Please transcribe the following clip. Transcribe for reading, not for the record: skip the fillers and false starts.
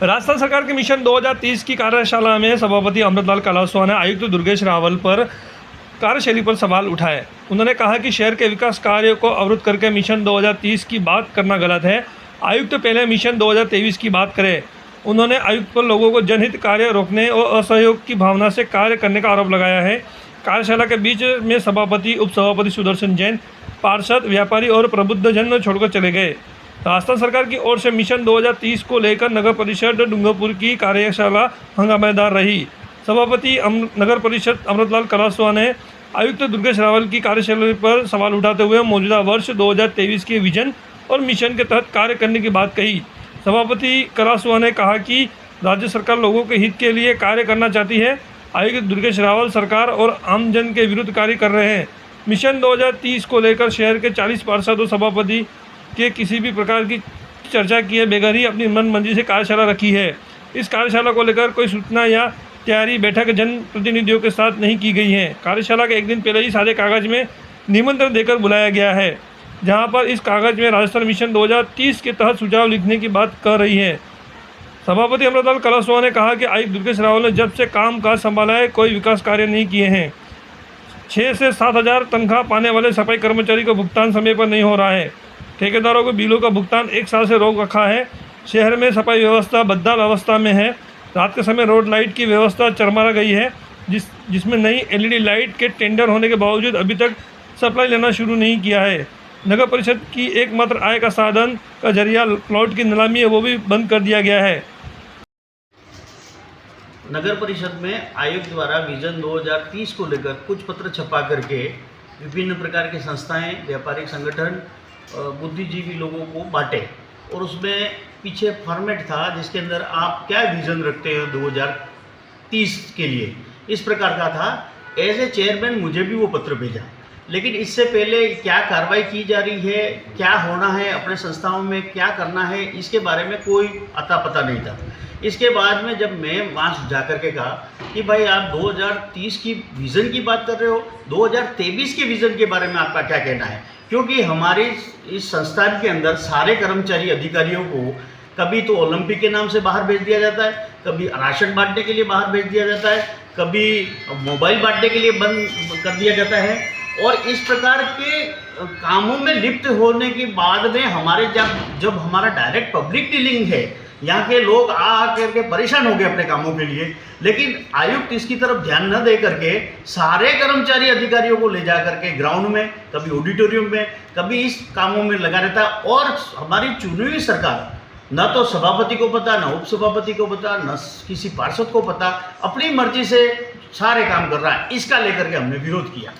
राजस्थान सरकार के मिशन 2030 की कार्यशाला में सभापति अमृतलाल कलासवा ने आयुक्त दुर्गेश रावल पर कार्यशैली पर सवाल उठाए। उन्होंने कहा कि शहर के विकास कार्यों को अवरुद्ध करके मिशन 2030 की बात करना गलत है। आयुक्त पहले मिशन 2023 की बात करें। उन्होंने आयुक्त पर लोगों को जनहित कार्य रोकने और असहयोग की भावना से कार्य करने का आरोप लगाया है। कार्यशाला के बीच में सभापति, उपसभापति सुदर्शन जैन, पार्षद, व्यापारी और प्रबुद्धजन छोड़कर चले गए। राजस्थान सरकार की ओर से मिशन 2030 को लेकर नगर परिषद डूंगरपुर की कार्यशाला हंगामेदार रही। सभापति नगर परिषद अमृतलाल कलासवा ने आयुक्त दुर्गेश रावल की कार्यशैली पर सवाल उठाते हुए मौजूदा वर्ष 2023 के विजन और मिशन के तहत कार्य करने की बात कही। सभापति कलासवा ने कहा कि राज्य सरकार लोगों के हित के लिए कार्य करना चाहती है। आयुक्त दुर्गेश रावल सरकार और आमजन के विरुद्ध कार्य कर रहे हैं। मिशन 2030 को लेकर शहर के 40 पार्षद और सभापति के किसी भी प्रकार की चर्चा किए बगैर ही अपनी मनमर्जी से कार्यशाला रखी है। इस कार्यशाला को लेकर कोई सूचना या तैयारी बैठक जनप्रतिनिधियों के साथ नहीं की गई है। कार्यशाला के एक दिन पहले ही सादे कागज में निमंत्रण देकर बुलाया गया है, जहां पर इस कागज में राजस्थान मिशन 2030 के तहत सुझाव लिखने की बात कर रही है। सभापति अमृतलाल कलासवा ने कहा कि आयुक्त दुर्गेश रावल ने जब से काम काज संभाला है कोई विकास कार्य नहीं किए हैं। 6 से 7 हज़ार तनख्वाह पाने वाले सफाई कर्मचारी को भुगतान समय पर नहीं हो रहा है। ठेकेदारों को बिलों का भुगतान 1 साल से रोक रखा है। शहर में सफाई व्यवस्था बदहाल अवस्था में है। रात के समय रोड लाइट की व्यवस्था चरमरा गई है, जिसमें नई LED लाइट के टेंडर होने के बावजूद अभी तक सप्लाई लेना शुरू नहीं किया है। नगर परिषद की एकमात्र आय का साधन का जरिया प्लॉट की नीलामी है, वो भी बंद कर दिया गया है। नगर परिषद में आयुक्त द्वारा विजन 2030 को लेकर कुछ पत्र छपा करके विभिन्न प्रकार की संस्थाएं, व्यापारिक संगठन, बुद्धिजीवी लोगों को बांटे और उसमें पीछे फॉर्मेट था जिसके अंदर आप क्या विजन रखते हो 2030 के लिए, इस प्रकार का था। एज ए चेयरमैन मुझे भी वो पत्र भेजा, लेकिन इससे पहले क्या कार्रवाई की जा रही है, क्या होना है, अपने संस्थाओं में क्या करना है, इसके बारे में कोई अता पता नहीं था। इसके बाद में जब मैं वहाँ जाकर के कहा कि भाई आप 2030 की विज़न की बात कर रहे हो, 2023 के विज़न के बारे में आपका क्या कहना है, क्योंकि हमारी इस संस्थान के अंदर सारे कर्मचारी अधिकारियों को कभी तो ओलंपिक के नाम से बाहर भेज दिया जाता है, कभी राशन बांटने के लिए बाहर भेज दिया जाता है, कभी मोबाइल बांटने के लिए बंद कर दिया जाता है। और इस प्रकार के कामों में लिप्त होने के बाद में हमारे जब हमारा डायरेक्ट पब्लिक डीलिंग है, यहाँ के लोग आ करके परेशान हो गए अपने कामों के लिए, लेकिन आयुक्त इसकी तरफ ध्यान न दे करके सारे कर्मचारी अधिकारियों को ले जा करके ग्राउंड में, कभी ऑडिटोरियम में, कभी इस कामों में लगा रहता है। और हमारी चुनी हुई सरकार न तो सभापति को पता, न उपसभापति को पता, न किसी पार्षद को पता, अपनी मर्जी से सारे काम कर रहा है। इसका लेकर के हमने विरोध किया।